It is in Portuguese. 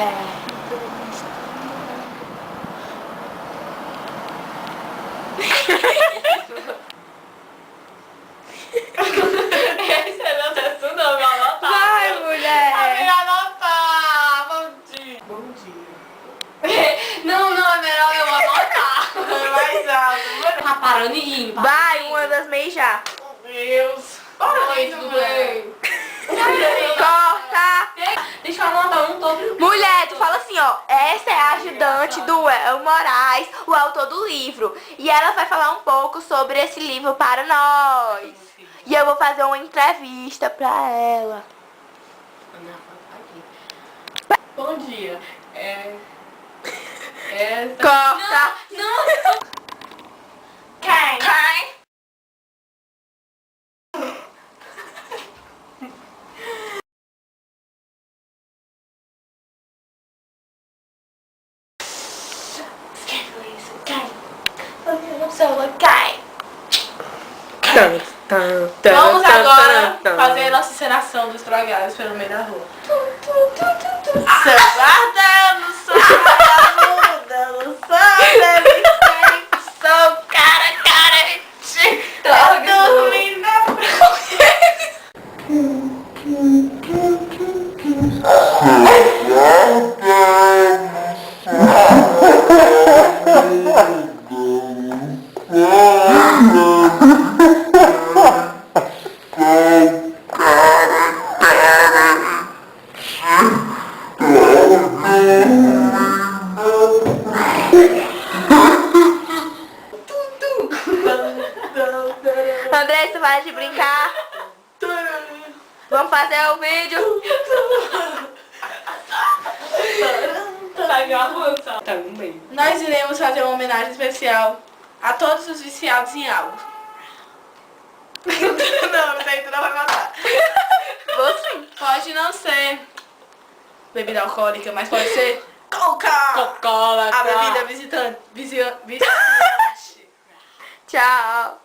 Esse é meu texto, não, meu anotar. Vai, mulher. É melhor anotar. Bom dia. Bom dia. Não, é melhor eu anotar. Mais alto. Tá parando e indo. Vai, uma das meias já. Meu Deus. Oi, tudo bem? Corta. Deixa eu anotar, eu não tô brincando. Mulher, tu fala assim, ó. Essa é a ajudante do El Moraes, o autor do livro. E ela vai falar um pouco sobre esse livro para nós. E eu vou fazer uma entrevista pra ela. Bom dia. Corta. Não. Quem? Vamos agora fazer a nossa encenação dos drogados pelo meio da rua. Seu guarda no sol, no sol, deve ser. Sou cara carente. Tô dormindo na Andressa, para de brincar. Vamos fazer o vídeo. Tá gravando, tá? Tá no meio. Nós iremos fazer uma homenagem especial a todos os viciados em algo. Não, isso aí tu não vai matar. Vou sim. Pode não ser bebida alcoólica, mas pode ser Coca! Coca-Cola. A bebida visitante. Tchau.